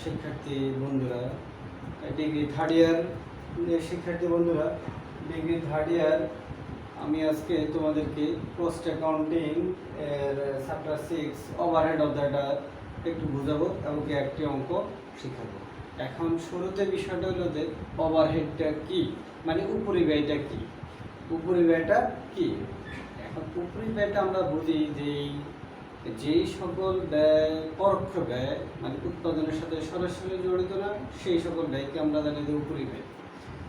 শিক্ষার্থী বন্ধুরা, degree third year শিক্ষার্থী বন্ধুরা, ডিগ্রি থার্ড ইয়ার আমি আজকে তোমাদেরকে কস্ট অ্যাকাউন্টিং এর চ্যাপ্টার 6 ওভারহেড অফ ডাটা একটু বোঝাবো এবং একটি অঙ্ক শেখাবো। এখন শুরুতে বিষয়টা হলো যে ওভারহেডটা কি, মানে উপরিব্যয়টা কি। উপরিব্যয়টা কি? এখন উপরিব্যয়টা আমরা বুঝি যেই সকল ব্যয় পরোক্ষ ব্যয়, মানে উৎপাদনের সাথে সরাসরি জড়িত না, সেই সকল ব্যয়কে আমরা জানি যে উপরিব্যয়।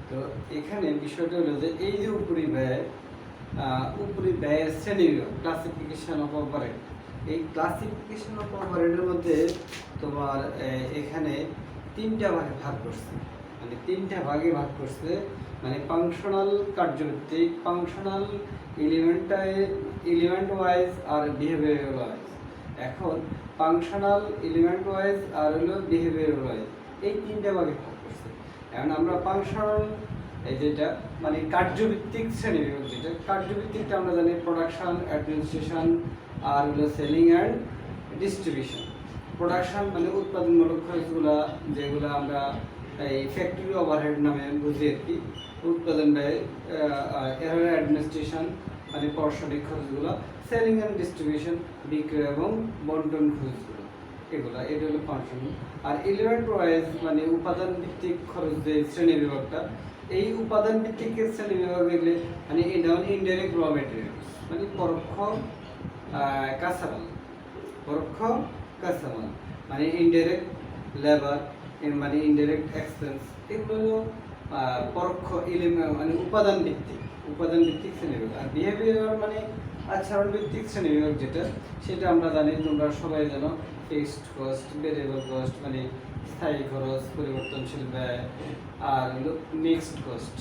তো এখানে বিষয়টা হলো যে এই যে উপরিব্যয়ের শ্রেণীবিভাগ, ক্লাসিফিকেশন অফ ওভারহেড। এই ক্লাসিফিকেশন অফ ওভারহেডের মধ্যে তোমার এখানে তিনটা ভাগে ভাগ করছে, মানে ফাংশনাল কার্যভিত্তিক, ফাংশনাল এলিমেন্ট ওয়াইজ আর বিহেভিয়ারাল ওয়াইজ। এখন ফাংশনাল এলিমেন্ট ওয়াইজ আর হলো বিহেভিয়ারাল ওয়াইজ, এই তিনটা ভাগে ভাগ করছে। এখন আমরা ফাংশনাল যেটা মানে কার্যভিত্তিক শ্রেণীবিভাগ, যেটা কার্যভিত্তিকটা আমরা জানি প্রোডাকশন, অ্যাডমিনিস্ট্রেশন আর হলো সেলিং অ্যান্ড ডিস্ট্রিবিউশন। প্রোডাকশন মানে উৎপাদনমূলক খরচগুলো, যেগুলো আমরা এই ফ্যাক্টরি ওভারহেড নামে বুঝি আর কি। উৎপাদন ব্যয়, অ্যাডমিনিস্ট্রেশন মানে প্রশাসনিক খরচগুলো, সেলিং অ্যান্ড ডিস্ট্রিবিউশন বিক্রয় এবং বন্টন খরচগুলো, এটা হলো ফাংশন। আর এলিমেন্ট ওয়াইজ মানে উপাদান ভিত্তিক খরচ যে শ্রেণী বিভাগটা, এই উপাদান ভিত্তিক শ্রেণী বিভাগ দেখলে মানে এটা হলো ইনডাইরেক্ট র ম্যাটেরিয়ালস, মানে পরোক্ষ কাঁচামাল, মানে ইনডাইরেক্ট লেবার, মানে ইনডাইরেক্ট এক্সপেন্স, এগুলো পরোক্ষ এলিমেন্ট মানে উপাদান ভিত্তিক শ্রেণীবিভাগ। আর বিহেভিয়ার মানে আচরণ ভিত্তিক শ্রেণীবিভাগ, সেটা আমরা জানি, তোমরা সবাই জানো, ফিক্সড কস্ট, ভেরিয়েবল কস্ট মানে স্থায়ী খরচ, পরিবর্তনশীল ব্যয়, আর হলো মিক্সড কস্ট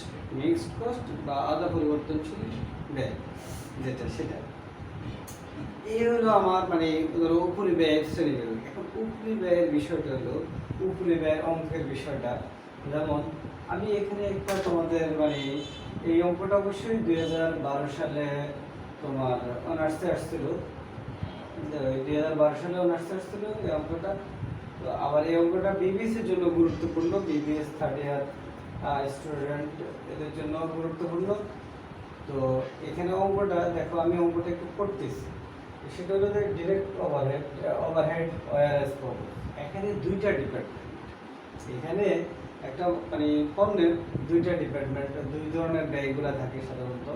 বা আধা পরিবর্তনশীল ব্যয়, সেটা। এই হলো আমার মানে ধরো উপরিব্যয়ের শ্রেণীবিভাগ। এখন উপরিব্যয়ের বিষয়টা হলো, উপরিব্যয়ের অঙ্কের বিষয়টা, যেমন আমি এখানে একটা তোমাদের মানে এই অঙ্কটা অবশ্যই 2012 সালে তোমার অনার্সে আসছিল, 2012 সালে অনার্সে আসছিল এই অঙ্কটা। তো আবার এই অঙ্কটা বিবিএসের জন্য গুরুত্বপূর্ণ, বিবিএস থার্ড ইয়ার স্টুডেন্ট এদের জন্য গুরুত্বপূর্ণ। তো এখানে অঙ্কটা দেখো, আমি অঙ্কটা একটু করতেছি, সেটা হলো যে ডিরেক্ট ওভারহেড ওয়ারএস প্রবলেম। এখানে দুইটা ডিপার্টমেন্ট, এখানে একটা মানে পণ্যের দুইটা ডিপার্টমেন্ট, দুই ধরনের ব্যয়গুলো থাকে সাধারণত।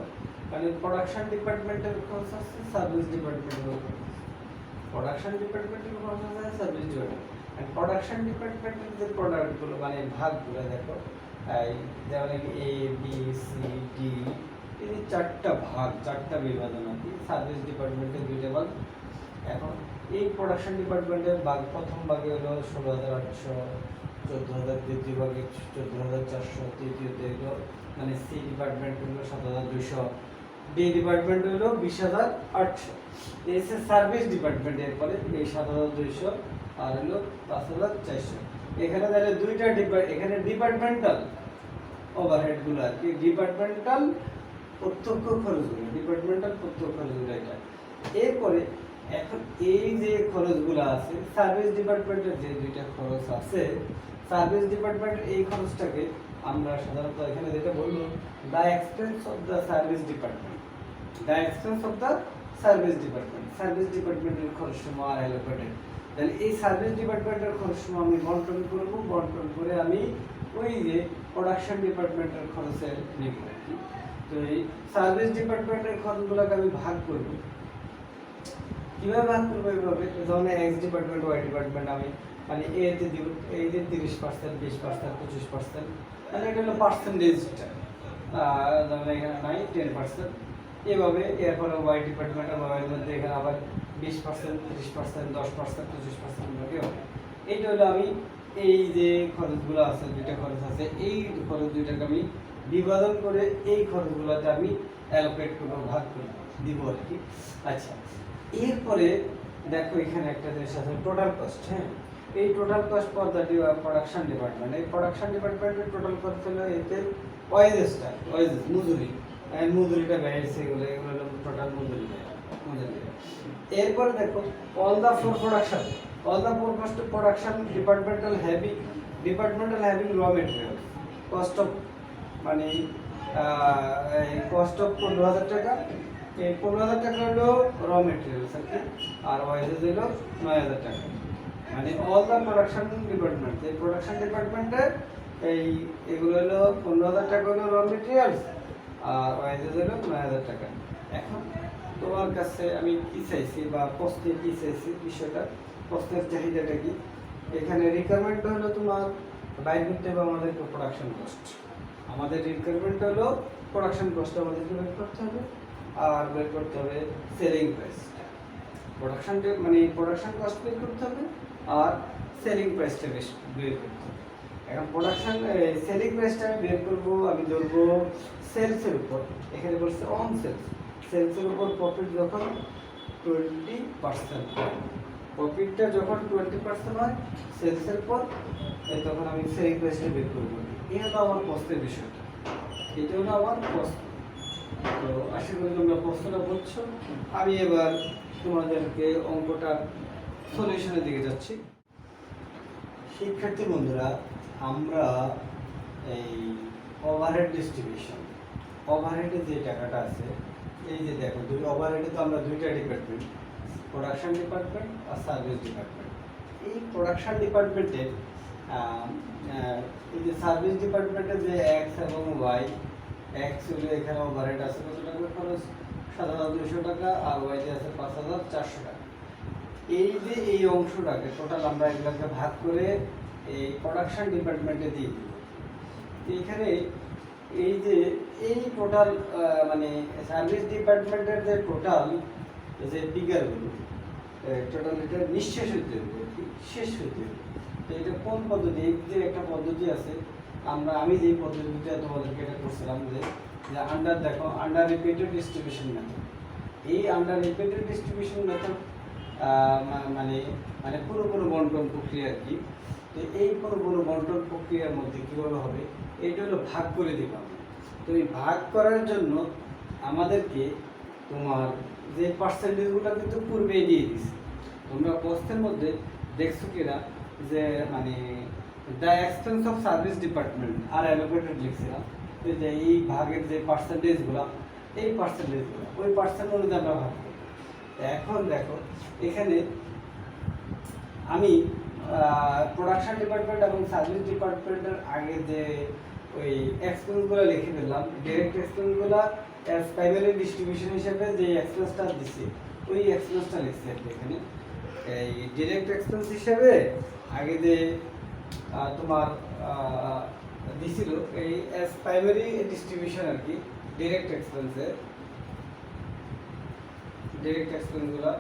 মানে প্রোডাকশন ডিপার্টমেন্টের খরচ আছে, সার্ভিস ডিপার্টমেন্টের খরচ আছে। প্রোডাকশন ডিপার্টমেন্টের খরচ আছে, সার্ভিস ডিপার্টমেন্ট। আর প্রোডাকশন ডিপার্টমেন্টের যে প্রোডাক্টগুলো মানে ভাগগুলো দেখো, যেমন এ বি সি ডি, এই চারটা বিভাজন আর কি। সার্ভিস ডিপার্টমেন্টের দুইটা ভাগ। এখন এই প্রোডাকশন ডিপার্টমেন্টের ভাগ, প্রথম ভাগে হলো 16,800, 14,000, দ্বিতীয় ভাগে 14,400, তৃতীয়তে হলো মানে সি ডিপার্টমেন্ট হলো 7,200, ডি ডিপার্টমেন্ট হলো 20,800। এই হচ্ছে সার্ভিস ডিপার্টমেন্ট। এরপরে এই 7,200 আর হলো 5,400। এখানে তাহলে দুইটা এখানে ডিপার্টমেন্টাল ওভারহেডগুলো আর কি, ডিপার্টমেন্টাল প্রত্যক্ষ খরচগুলো এটা। এরপরে এখন এই যে খরচগুলো আছে, সার্ভিস ডিপার্টমেন্টের যে দুইটা খরচ আছে, সার্ভিস ডিপার্টমেন্টের এই খরচটাকে আমরা সাধারণত এখানে যেটা বলবো, the expense of the service department, service ডিপার্টমেন্টের খরচ সমূহ আর অ্যালোকেটেড। তাহলে এই সার্ভিস ডিপার্টমেন্টের খরচ সমূহ আমি বন্টন করে আমি ওই যে প্রোডাকশন ডিপার্টমেন্টের খরচের নিব। তো এই সার্ভিস ডিপার্টমেন্টের খরচগুলোকে আমি ভাগ করব। কিভাবে ভাগ করবো? এইভাবে, যেমন এক্স ডিপার্টমেন্ট, ওয়াই ডিপার্টমেন্ট আমি মানে এতে দিব, এই যে 30%, 20%, 25%, তাহলে এটা হলো পার্সেন্টেজটা, যেমন এখানে নাই 10%। এভাবে এরপরে ওয়াই ডিপার্টমেন্টের ওয়াইয়ের মধ্যে এখানে আবার 20%, 30%, 10%, 25% হবে। এইটা হলো আমি এই যে খরচগুলো আছে, দুইটা খরচ আছে, এই খরচ দুইটাকে আমি বিভাজন করে এই খরচগুলোতে আমি অ্যালোকেট করবো, ভাগ করে দিব আর কি। আচ্ছা, এরপরে দেখো এখানে একটা জিনিস আছে, টোটাল কস্ট। হ্যাঁ, এই total cost for the production department. এই প্রোডাকশন ডিপার্টমেন্টের টোটাল কস্ট হলো এতে ওয়েজেসটা, মজুরিটা ব্যয়, এগুলো হলো টোটাল মজুরি। এরপরে দেখো all the for production, all the cost of production departmental having raw materials cost of মানে কস্ট অফ 15,000 টাকা, এই 15,000 টাকা হলো র মেটেরিয়ালস আর কি, আর ওয়াইজেস হলো 9,000 টাকা। মানে অল দা প্রোডাকশন ডিপার্টমেন্ট, এই প্রোডাকশন ডিপার্টমেন্টে এই এগুলো হলো 15,000 টাকা হলো র মেটেরিয়ালস, আর ওয়াইজেস হলো 9,000 টাকা। এখন তোমার কাছে আমি কি চাইছি বা প্রশ্নে কি চাইছি, বিষয়টা প্রশ্নের চাহিদাটা কি, এখানে রিকোয়ারমেন্ট হলো তোমার বাইর করতে হবে আমাদের প্রোডাকশন কস্ট। আমাদের রিকোয়ারমেন্ট হলো প্রোডাকশন কস্ট আমাদেরকে বের করতে হবে, আর বের করতে হবে সেলিং প্রাইস। প্রোডাকশন কস্ট বের করতে হবে আর সেলিং প্রাইসটা বের করতে হবে। এখন প্রোডাকশন সেলিং প্রাইসটা আমি বের করবো, আমি ধরবো সেলসের উপর। এখানে বলছে অন সেলসের উপর প্রফিট যখন 20% হয়, প্রফিটটা যখন 20% হয় সেলসের পর, তখন আমি সেলিং প্রাইসটা বের করবো। এই হলো আমার কষ্টের বিষয়টা, এটা হলো আমার কষ্ট। তো আশা করি তোমরা প্রশ্নটা বলছো। আমি এবার তোমাদেরকে অঙ্কটার সলিউশনের দিকে যাচ্ছি। শিক্ষার্থী বন্ধুরা, আমরা এই ওভারহেড ডিস্ট্রিবিউশন, ওভারহেডে যে টাকাটা আছে, এই যে দেখো ওভারহেডে তো আমরা দুইটা ডিপার্টমেন্ট, প্রোডাকশন ডিপার্টমেন্ট আর সার্ভিস ডিপার্টমেন্ট। এই প্রোডাকশন ডিপার্টমেন্টের এই যে সার্ভিস ডিপার্টমেন্টের যে এক্স এবং ওয়াই, এক্স হলে এখানে ওভারহেড আছে কত টাকা খরচ, 7,200 টাকা, আর ওয়াইতে আছে 5,400 টাকা। এই যে এই অংশটাকে টোটাল আমরা এগুলোকে ভাগ করে এই প্রোডাকশন ডিপার্টমেন্টে দিয়ে দিব। এখানে এই যে এই টোটাল মানে সার্ভিস ডিপার্টমেন্টের যে টোটাল যে ফিগারগুলো, টোটাল এটা নিঃশেষ হইতে হবে, শেষ হইতে হবে। তো এটা কোন পদ্ধতি, এই যে একটা পদ্ধতি আছে, আমি যে পদ্ধতিটা তোমাদেরকে এটা করছিলাম, যে আন্ডার রিপিটেড ডিস্ট্রিবিউশন মেথড। এই আন্ডার রিপিটেড ডিস্ট্রিবিউশন মেথড মানে পুরো বন্টন প্রক্রিয়া আর কি। তো এই পুরো বন্টন প্রক্রিয়ার মধ্যে কীভাবে হবে, এইটা হলো ভাগ করে দিবা। তো এই ভাগ করার জন্য আমাদেরকে তোমার যে পার্সেন্টেজগুলো কিন্তু পূর্বেই দিয়ে দিছে। তোমরা প্রশ্নের মধ্যে দেখছো কিনা যে মানে the expense of service department are allocated লিখছিলাম, যে এই ভাগের যে পার্সেন্টেজগুলো, এই পার্সেন্টেজগুলো ওই পার্সেন্ট অনুযায়ী আমরা ভাগ করি। এখন দেখো এখানে আমি প্রোডাকশন ডিপার্টমেন্ট এবং সার্ভিস ডিপার্টমেন্টের আগে যে ওই এক্সপেন্সগুলো লিখে দিলাম, ডিরেক্ট এক্সপেন্সগুলো অ্যাজ প্রাইমারি ডিস্ট্রিবিউশন হিসেবে যে এক্সপেন্সটা দিছি ওই এক্সপেন্সটা লিখছি আর কি। এখানে এই ডিরেক্ট এক্সপেন্স হিসেবে আগে যে তোমার দিছিল এই অ্যাজ প্রাইমারি ডিস্ট্রিবিউশন আর কি, ডিরেক্ট এক্সপেন্সগুলো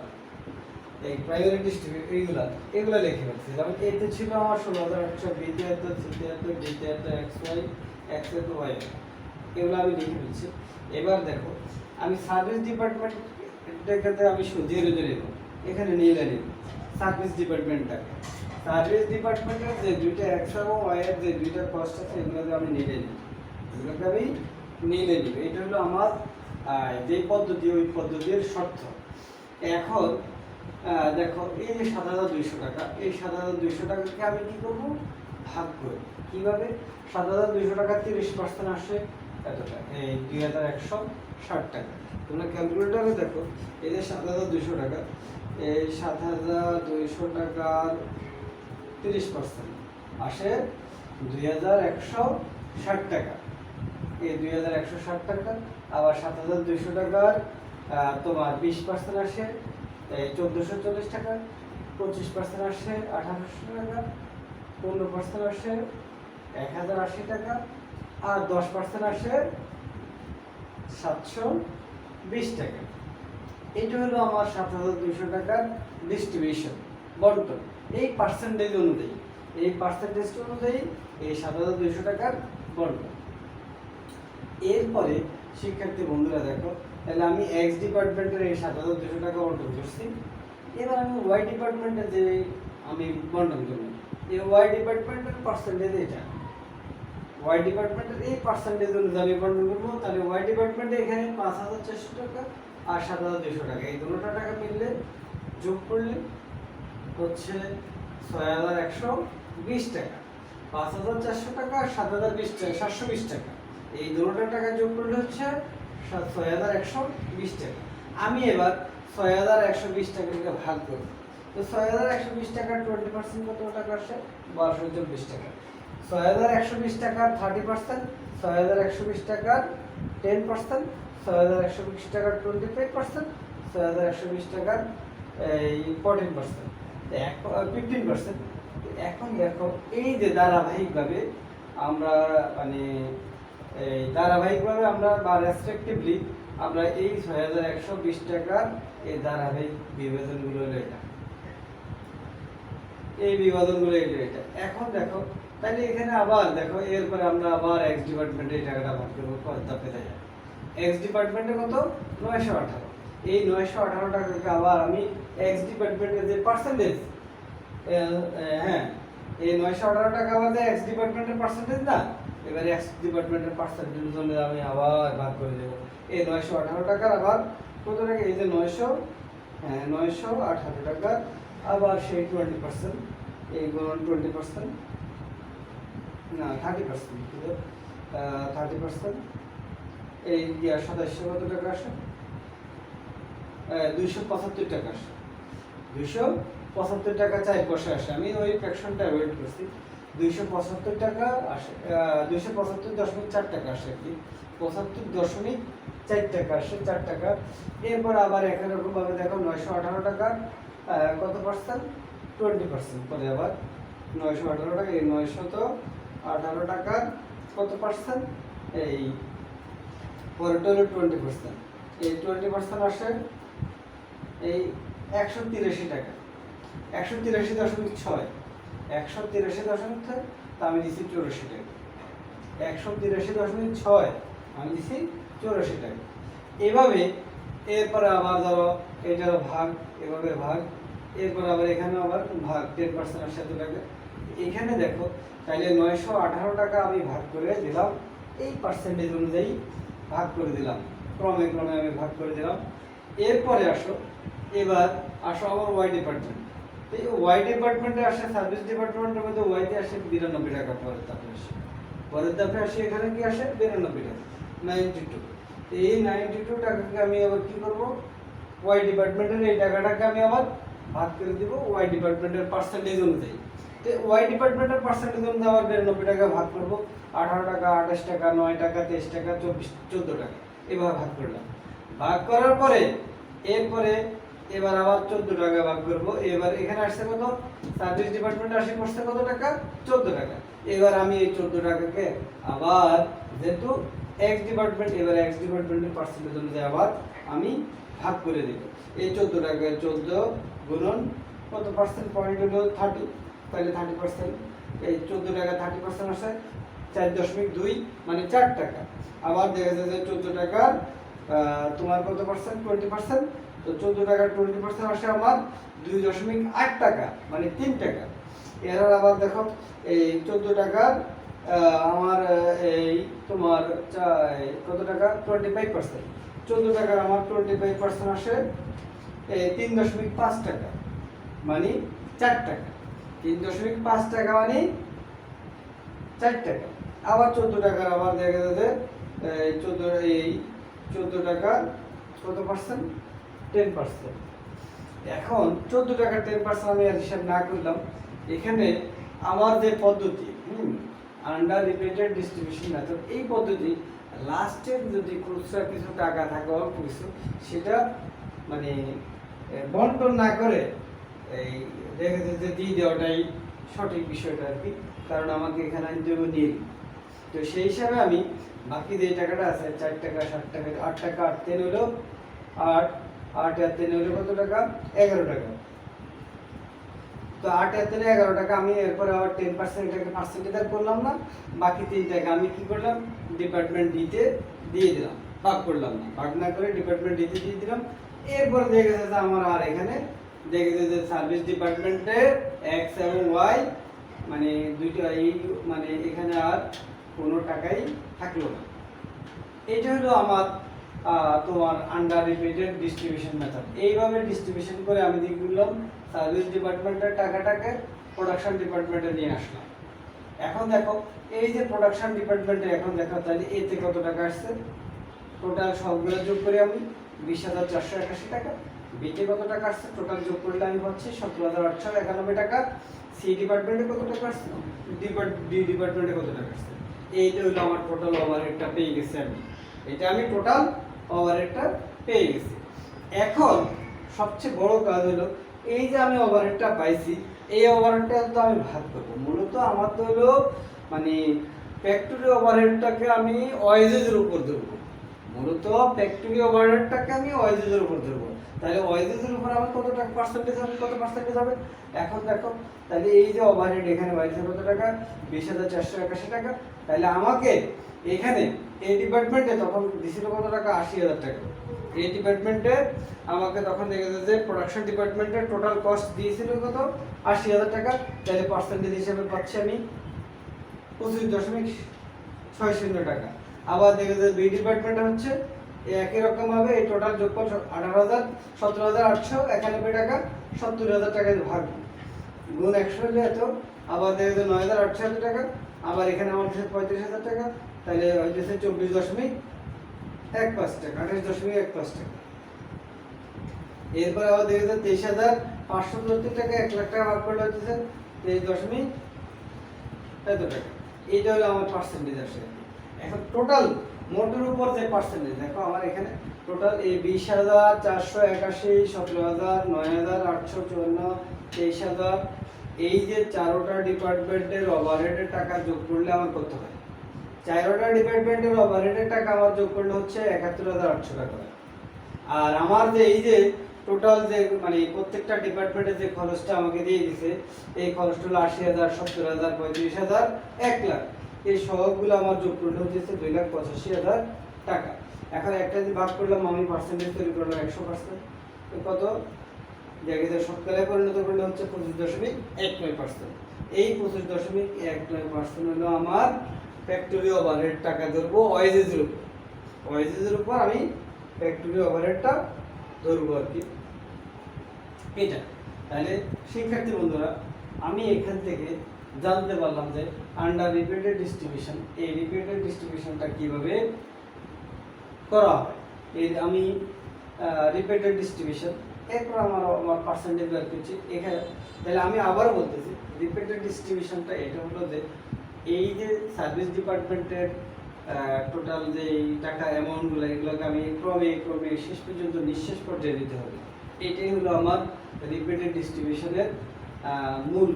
এই প্রাইমারি ডিস্ট্রিবিউশন এগুলো লিখে রাখছি। যেমন এতে ছিল আমার 16,800, বিতে এত, সিতে এত, ডিতে এত, এক্স ওয়াই, এক্স এত, ওয়াই, এগুলো আমি লিখে ফেলছি। এবার দেখো আমি সার্ভিস ডিপার্টমেন্টটাকে আমি ধীরে নেব, এখানে নিয়ে নেব সার্ভিস ডিপার্টমেন্টের যে দুইটা এক্স এবং ওয়াই এর যে দুইটা কস্ট আছে এগুলোকে আমি নিয়ে নিব, এটা হলো আমার যে পদ্ধতি, ওই পদ্ধতির শর্ত। এখন দেখো এই যে 7,200 টাকা, এই 7,200 টাকাকে আমি কি করবো, ভাগ করব। কিভাবে? 7,200 টাকা 30% আসে এত টাকা, এই 2,160 টাকা। তোমরা ক্যালকুলেটারে দেখো, এই যে 7,200 টাকা, এই 7,200 টাকার 30% আসে 2,160 টাকা। এই 2,160 টাকা, আবার 7,200 টাকার তোমার 20% আসে 1,440 টাকা, 25% আসে 1,800 টাকা, 15% আসে 1,080 টাকা, আর 10% আসে 720 টাকা। এটা হলো আমার 7,200 টাকার ডিস্ট্রিবিউশন, বন্টন। এই পার্সেন্টেজ অনুযায়ী, এই 7,200 টাকার বন্টন। এরপরে শিক্ষার্থী বন্ধুরা দেখো, তাহলে আমি এক্স ডিপার্টমেন্টের এই 7,200 টাকা বন্টন করছি। এবার আমি ওয়াই ডিপার্টমেন্টে যে আমি বন্টন করব, এই ওয়াই ডিপার্টমেন্টের পার্সেন্টেজ এটা, ওয়াই ডিপার্টমেন্টের এই পার্সেন্টেজ অনুযায়ী আমি বন্টন করবো। তাহলে ওয়াই ডিপার্টমেন্টে এখানে 5,400 টাকা আর 7,200 টাকা, এই দুটো টাকা মিললে যোগ করলে হচ্ছে ৬,১২০ টাকা, ৫,৪০০ টাকা আর ৭,720 টাকা, এই দুটোটা টাকা যোগ করলে হচ্ছে ৬,১২০ টাকা। আমি এবার ৬,১২০ টাকাকে ভাগ করব। তো ৬,১২০ টাকার 20% কত টাকা আসে? ১২২৪ টাকা। ৬,১২০ টাকার 30%, ৬,১২০ টাকার 10%, ৬,১২০ টাকার 25%, ৬,১২০ টাকার এই 14%, 15%। এখন দেখো এই যে ধারাবাহিকভাবে আমরা মানে এই ধারাবাহিকভাবে আমরা বা রেসপেক্টিভলি আমরা এই ৬,১২০ টাকার এই ধারাবাহিক বিভাজনগুলো এটা, এই বিভাজনগুলো এটা। এখন দেখো তাহলে এখানে আবার দেখো এরপরে আমরা আবার এক্স ডিপার্টমেন্টে এই টাকাটা ভাগ করবো পরের ধাপে যাই। এক্স ডিপার্টমেন্টে কত? ৯১৮। এই ৯১৮ টাকাকে আবার আমি এক্স ডিপার্টমেন্টের যে পার্সেন্টেজ, হ্যাঁ এই ৯১৮ টাকা আমাদের এক্স ডিপার্টমেন্টের পার্সেন্টেজ না, এবারে এক্স ডিপার্টমেন্টের পার্সেন্টেজ জন্য আমি আবার ভাগ করে দেব। এই ৯১৮ টাকার আবার কত টাকা? এই যে ৯১৮ টাকা আবার সেই 20%, এই গুণন 20% না 30%, 30%, এই ২৭০০ কত টাকা আসে? ২৭৫ টাকা আসে। 275 টাকা 4 পয়সা আসে। আমি ওই ফ্র্যাকশনটা অ্যাভয়েড করছি। 275 টাকা আসে, 275.4 টাকা আসে কি 75.4 টাকা আসে, 4 টাকা। এরপর আবার একই রকম ভাবে দেখো 918 টাকা কত পার্সেন্ট? 20%। পরে আবার 918 টাকা, এই 918 টাকা কত পার্সেন্ট? এই পরেরটা হলো 20%। এই 20% আসে এই 183 টাকা, 183.6, 183.6, তা আমি দিছি 84 টাকা। 183.6 আমি দিছি 84 টাকা। এভাবে এরপরে আবার ধরো এটার ভাগ, এভাবে ভাগ, এরপর আবার এখানে আবার ভাগ 10% এর সাথে লাগে। এখানে দেখো তাইলে 918 টাকা আমি ভাগ করে দিলাম, এই পার্সেন্টেজ অনুযায়ী ভাগ করে দিলাম, ক্রমে ক্রমে আমি ভাগ করে দিলাম। এরপরে এবার আসো আমার ওয়াই ডিপার্টমেন্ট। এই ওয়াই ডিপার্টমেন্টে আসে সার্ভিস ডিপার্টমেন্টের মধ্যে ওয়াইতে আসে 92 টাকা পরের ধাপে আসে। পরের ধাপে আসে এখানে কি আসে? 92 টাকা, 92। এই 92 টাকাকে আমি আবার কি করব? ওয়াই ডিপার্টমেন্টের এই টাকাটাকে আমি আবার ভাগ করে দিব ওয়াই ডিপার্টমেন্টের পার্সেন্টেজ অনুযায়ী। তো ওয়াই ডিপার্টমেন্টের পার্সেন্টেজ অনুযায়ী আবার 92 টাকা ভাগ করব, 18 টাকা, 28 টাকা, 9 টাকা, 23 টাকা, 14 টাকা, এভাবে ভাগ করলাম। ভাগ করার পরে এরপরে এবার আবার 14 টাকা ভাগ করব। এবার এখানে আসছে কত? সার্ভিস ডিপার্টমেন্ট আসে করছে কত টাকা? 14 টাকা। এবার আমি এই 14 টাকাকে আবার যেহেতু এক্স ডিপার্টমেন্ট, এবার এক্স ডিপার্টমেন্টের পার্সেন্টেজ অনুযায়ী আবার আমি ভাগ করে দেব। এই 14 টাকায় 14 গুণন কত পার্সেন্ট? পয়েন্ট হলো 30, তাহলে 30%। এই 14 টাকা 30% আসে 4.2, মানে 4 টাকা। আবার দেখা যায় যে 14 টাকা তোমার কত পার্সেন্ট? 20%। তো 14 টাকার 20% আসে আমার 2.8 টাকা, মানে 3 টাকা। এর আবার দেখো এই 14 টাকার আমার এই তোমার কত টাকা? 25%। 14 টাকার আমার 25% আসে 3.5 টাকা, মানে 4 টাকা। 3.5 টাকা মানে 4 টাকা। আবার 14 টাকার আবার দেখা যাচ্ছে 14 টাকা কত পার্সেন্ট? 10%। এখন 14 টাকা 10% আমি আর হিসাব না করলাম। এখানে আমার যে পদ্ধতি আন্ডার রিপিটেড ডিস্ট্রিবিউশন মেথড, এই পদ্ধতি লাস্টে যদি খুচরা কিছু টাকা থাকে অল্প কিছু, সেটা মানে বন্টন না করে এই দেখা যাচ্ছে দিয়ে দেওয়াটাই সঠিক বিষয়টা আর কি। কারণ আমাকে এখানে দেবো নীল, তো সেই হিসাবে আমি বাকি যে টাকাটা আছে 4 টাকা, 7 টাকা, 8 টাকা, 8 3 হলো 8, 8 আর 3 হলো কত টাকা? 11 টাকা। তো 8 আর 3 11 টাকা। আমি এরপর আবার 10% এটাকে পার্সেন্টেজ করলাম না, বাকি 3 টাকা আমি কি করলাম? ডিপার্টমেন্ট ডিতে দিয়ে দিলাম, ভাগ করলাম না, ভাগ না করে ডিপার্টমেন্ট ডিতে দিয়ে দিলাম। এরপর দেখে যাচ্ছে আমার আর এখানে দেখে যাচ্ছে সার্ভিস ডিপার্টমেন্টে এক্স এবং ওয়াই মানে দুইটা, এই মানে এখানে আর কোনো টাকাই থাকলো না। এটা হলো আমার তোমার আন্ডার রিপিটেড ডিস্ট্রিবিউশন মেথড। এইভাবে ডিস্ট্রিবিউশন করে আমি দিয়ে দিলাম সার্ভিস ডিপার্টমেন্টের টাকাটাকে প্রোডাকশন ডিপার্টমেন্টে নিয়ে আসলাম। এখন দেখো এই যে প্রোডাকশন ডিপার্টমেন্টে এখন দেখো তাহলে এতে কত টাকা আসছে, টোটাল সবগুলো যোগ করে আমি 20,481 টাকা। বিতে কত টাকা আসছে, টোটাল যোগ করলে আমি পাচ্ছি 17,891 টাকা। সি ডিপার্টমেন্টে কত টাকা আসছে, ডি ডিপার্টমেন্টে কত টাকা আসছে। এইটা হলো আমার টোটাল ওভারহেডটা পেয়ে গেছি আমি। এটা আমি টোটাল ওভারহেডটা পেয়ে গেছি। এখন সবচেয়ে বড় কাজ হলো এই যে আমি ওভারহেডটা পাইছি, এই ওভারহেডটা তো আমি ভাগ করবো। মূলত আমার তো হলো মানে ফ্যাক্টরি ওভারহেডটাকে আমি ওয়েজেসের উপর ধরবো। মূলত ফ্যাক্টরি ওভারহেডটাকে আমি ওয়েজেসের উপর ধরবো। তাহলে ওয়েজেসের উপর আমার কত টাকা পার্সেন্টেজ হবে, কত পার্সেন্টেজ হবে। এখন দেখো তাহলে এই যে ওভারহেড এখানে বাইছে কত টাকা, 20,481 টাকা। তাহলে আমাকে এখানে এই ডিপার্টমেন্টে তখন দিছিল কত টাকা, 80,000 টাকা। এই ডিপার্টমেন্টে আমাকে তখন দেখে যে প্রোডাকশন ডিপার্টমেন্টের টোটাল কস্ট দিয়েছিল কত, 80,000 টাকা। তাহলে পার্সেন্টেজ হিসেবে পাচ্ছি আমি 25.60 টাকা। আবার দেখে যে বি ডিপার্টমেন্টে হচ্ছে একই রকম ভাবে এই টোটাল যোগফল 17,891 টাকা, 70,000 টাকা ভাগ গুণ 100 হলে এত। আবার দেখে যে 9,800 টাকা। আবার এখানে আমার 35,000 টাকা। তাহলে হইতেছে 24.15 টাকা, 28.15 টাকা। এরপর আবার দেখে যে 23,530 টাকা, 1 লাখ টাকা ভাগ করলে হচ্ছে 23 এত টাকা। এইটা হলো আমার পার্সেন্টেজ আসে। এখন টোটাল মোটের উপর যে পার্সেন্টেজ দেখো আমার এখানে টোটাল এই 20,481, 17,000, 9,854, 23,000, এই যে চারোটা ডিপার্টমেন্টের ওভারহেডের টাকা যোগ করলে আমার কত হয়, চারোটা ডিপার্টমেন্টের ওভারহেডের টাকা আমার যোগ করলে হচ্ছে 71,800 টাকা। আর আমার যে এই যে টোটাল যে মানে প্রত্যেকটা ডিপার্টমেন্টের যে খরচটা আমাকে দিয়ে দিছে, এই খরচটা হলো 80,000, 70,000, 35,000, 1 লাখ। এই সবগুলো আমার যোগ করলে হচ্ছে 2,85,000 টাকা। এখন একটা যদি ভাগ করলাম আমি পার্সেন্টেজ তৈরি করলাম 100%, কত জায়গাতে শতকরায় পরিণত করলে হচ্ছে 25.19%। এই 25.19% হলো আমার ফ্যাক্টরি ওভারহেড টাকা ধরবো ওয়েজেসের উপর। ওয়েজেসের উপর আমি ফ্যাক্টরি ওভারহেডটা ধরবো আর কি এটা। তাহলে শিক্ষার্থী বন্ধুরা আমি এখান থেকে জানতে পারলাম যে আন্ডার রিপিটেড ডিস্ট্রিবিউশন, এই রিপিটেড ডিস্ট্রিবিউশনটা কিভাবে করা হয়। এই আমি রিপিটেড ডিস্ট্রিবিউশন, এরপর আমার পার্সেন্টেজ বের করছি এখানে। তাহলে আমি আবার বলতেছি রিপিটেড ডিস্ট্রিবিউশনটা এটা হলো যে এই যে সার্ভিস ডিপার্টমেন্টের টোটাল যে টাকা অ্যামাউন্টগুলো এগুলোকে আমি ক্রমে ক্রমে শেষ পর্যন্ত নিঃশেষ পর্যায়ে দিতে হবে। এটাই হলো আমার রিপিটেড ডিস্ট্রিবিউশনের মূল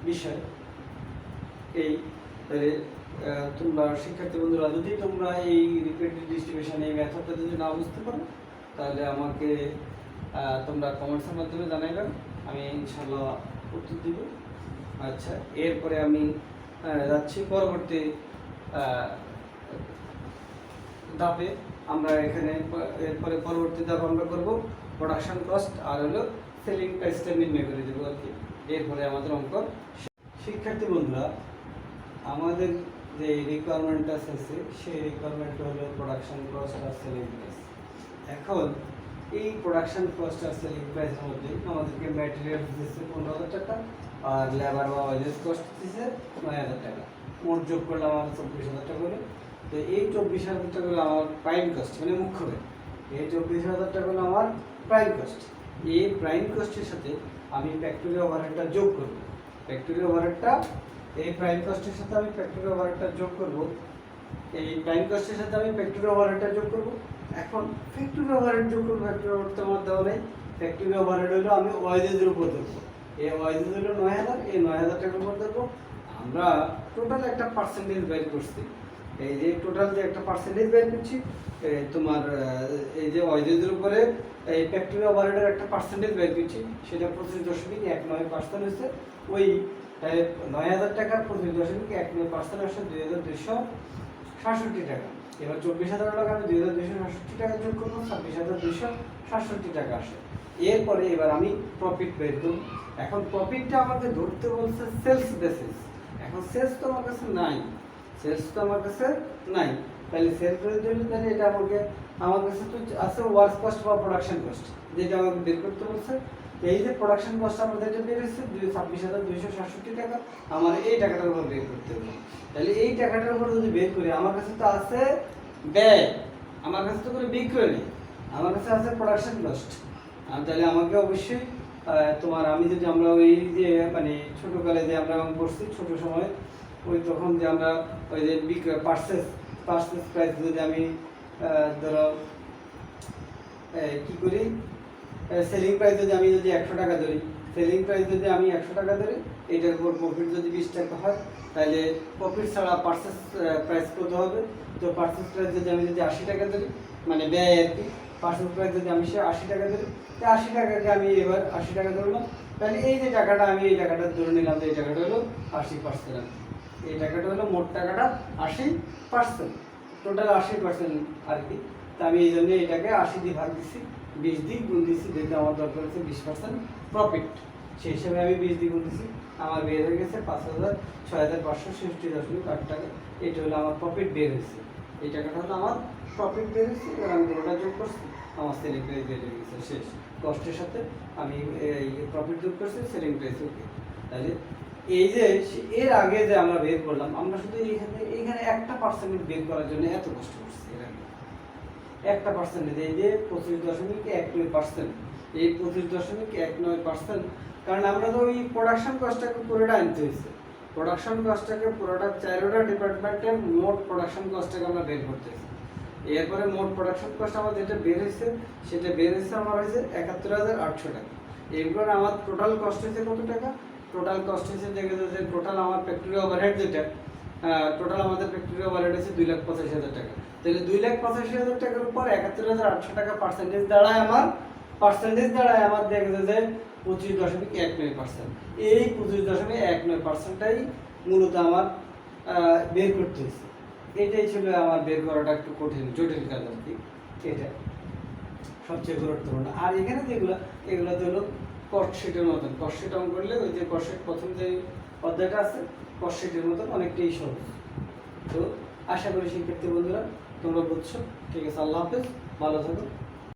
বিষয়। এই তোমরা শিক্ষার্থী বন্ধুরা যদি তোমরা এই রিপিটেড ডিস্ট্রিবিউশন এই মেথডটা যদি না বুঝতে পারো তাহলে আমাকে তোমরা কমেন্টসের মাধ্যমে জানাইবে, আমি ইনশাল্লাহ উত্তর দিব। আচ্ছা, এরপরে আমি যাচ্ছি পরবর্তী ধাপে। আমরা এখানে এরপরে পরবর্তী ধাপ আমরা করব প্রোডাকশন কস্ট আর হলো সেলিং প্রাইসটা নির্ণয় করে দেবো আর কি। এরপরে আমাদের অঙ্ক। শিক্ষার্থী বন্ধুরা আমাদের যে রিকোয়ারমেন্ট আছে সেই রিকোয়ারমেন্ট হলো প্রোডাকশন কস্ট আর সেলিং প্রাইস। এখন এই প্রোডাকশন কস্ট আর সেলিং প্রাইসের মধ্যে আমাদেরকে ম্যাটেরিয়াল দিচ্ছে 15,000 টাকা আর লেবার বা ওয়েজেস কস্ট দিচ্ছে 9,000 টাকা। মোট যোগ করলে আমার 24,000 টাকা হলো। তো এই 24,000 টাকা হলো আমার প্রাইম কস্ট, মানে মুখ্য ব্যয়। এই 24,000 টাকা হলো আমার প্রাইম কস্ট। এই প্রাইম কস্টের সাথে আমি ফ্যাক্টরি ওভারহেডটা যোগ করব। ফ্যাক্টরি ওভারহেডটা এই প্রাইম কস্টের সাথে আমি ফ্যাক্টরি ওভারহেডটা যোগ করব। এই প্রাইম কস্টের সাথে আমি ফ্যাক্টরি ওভারহেডটা যোগ করব। এখন ফ্যাক্টরি ওভারহেড যোগ করব, ফ্যাক্টরি ওভারহেড তো আমার দেওয়া নেই। ফ্যাক্টরি ওভারহেড হলো আমি ওয়েজেসের উপর দেবো। এই ওয়েজেস হলো 9,000, এই 9,000 টাকার উপর দেবো। আমরা টোটাল একটা পার্সেন্টেজ বের করছি। এই যে টোটাল যে একটা পার্সেন্টেজ বের করছি তোমার এই যে ওয়েজেসের উপরে এই ফ্যাক্টরি ওভারহেডের একটা পার্সেন্টেজ বের করছি, সেটা 25.19% হচ্ছে। ওই 9,000 টাকার 25.19% আসে 2,267 টাকা। এবার 24,000 টাকা আমি 2,267 টাকা যোগ করবো, 26,267 টাকা আসে। এরপরে এবার আমি প্রফিট বের করব। এখন প্রফিটটা আমাকে ধরতে বলছে সেলস বেসিস। এখন সেলস তো আমার কাছে নাই, তাহলে সেলস বেসিস ধরলে তাহলে এটা আমার কাছে তো আছে ওয়ার্ক কস্ট বা প্রোডাকশন কস্ট, যেটা আমাকে বের করতে বলছে। তো এই যে প্রোডাকশন কস্ট আমাদের এটা বের হচ্ছে 26,267 টাকা, আমার এই টাকাটার উপর বের করতে হবে। তাহলে এই টাকাটার উপর যদি বের করি, আমার কাছে তো আছে ব্যয়, আমার কাছে তো কোনো বিক্রয় নেই, আমার কাছে আছে প্রোডাকশন কস্ট। তাহলে আমাকে অবশ্যই তোমার আমি যদি আমরা ওই যে মানে ছোটকালে যে আমরা পড়ছি ছোট সময়, ওই তখন যে আমরা ওই যে বিক্রয় পার্সেস প্রাইস যদি আমি ধরো কি করি, সেলিং প্রাইস যদি আমি 100 টাকা ধরি, সেলিং প্রাইস যদি আমি 100 টাকা ধরি, এটার উপর প্রফিট যদি 20 টাকা হয়, তাহলে প্রফিট ছাড়া পার্সেস প্রাইস কত হবে? তো পার্সেস প্রাইস যদি আমি 80 টাকা ধরি, মানে ব্যয় আর কি, পার্সেস প্রাইস যদি আমি 80 টাকা ধরি, তো 80 টাকাকে আমি এবার 80 টাকা ধরলাম, তাহলে এই যে টাকাটা আমি এই টাকাটা ধরে নিলাম, এই টাকাটা হলো 80%, এই টাকাটা হলো মোট টাকাটা 80%, টোটাল 80% আর কি। তা আমি এই জন্য এটাকে 80 দিয়ে ভাগ দিচ্ছি, 20 দিয়ে গুণ দিচ্ছি, যেহেতু আমার দরকার হচ্ছে 20% প্রফিট, সেই হিসাবে আমি 20 দিয়ে গুণ দিচ্ছি, আমার বের হয়ে গেছে 6,566.8 টাকা। এটা হলো আমার প্রফিট বের হয়েছে, এই টাকাটা হলো আমার প্রফিট বের হয়েছে, এবার আমি পুরোটা যোগ করছি, আমার সেলিং প্রাইস বের হয়ে গেছে, শেষ। কস্টের সাথে আমি এই প্রফিট যোগ করছি, সেলিং প্রাইস ওকে। তাহলে এই যে এর আগে যে আমরা বের করলাম, আমরা শুধু এইখানে একটা পার্সেন্টেজ বের করার জন্য এত কষ্ট করছি, এর আগে একটা পার্সেন্টেজ, এই যে 25.19%, এই 25.19%, কারণ আমরা তো ওই প্রোডাকশন কস্টটাকে পুরোটা আনতে হয়েছে, প্রোডাকশন কস্টটাকে পুরোটা 4টা ডিপার্টমেন্টের মোট প্রোডাকশন কস্টটাকে আমরা বের করতে হয়েছে। এরপরে মোট প্রোডাকশন কস্ট আমার যেটা বের হয়েছে, সেটা বের হয়েছে আমার হয়েছে 71,800 টাকা। এরপর আমার টোটাল কস্ট হয়েছে কত টাকা? টোটাল কস্ট হয়েছে দেখে যে টোটাল আমার ফ্যাক্টরি ওভারহেড যেটা, টোটাল আমাদের ফ্যাক্টরি ওভারহেড হচ্ছে 2,85,000 টাকা। তাহলে 2,85,000 টাকার উপর 71,800 টাকা পার্সেন্টেজ দাঁড়ায় আমার দেখে যে 25.19%। এই 25.19%টাই মূলত আমার বের করতে হয়েছে। এটাই ছিল আমার বের করাটা একটু কঠিন, জটিল কাজ আর কি, এটা সবচেয়ে গুরুত্বপূর্ণ। আর এখানে যেগুলো, এগুলো তো হলো কস্ট শিটের মতন, কস্ট শিট অন করলে ওই যে কস্ট শিট প্রথম যে অধ্যায়টা আছে, কস্ট শিটের মতন অনেকটাই সহজ। তো আশা করি শিক্ষার্থী বন্ধুরা তোমরা বুঝছো। ঠিক আছে, আল্লাহ হাফেজ, ভালো থাকো।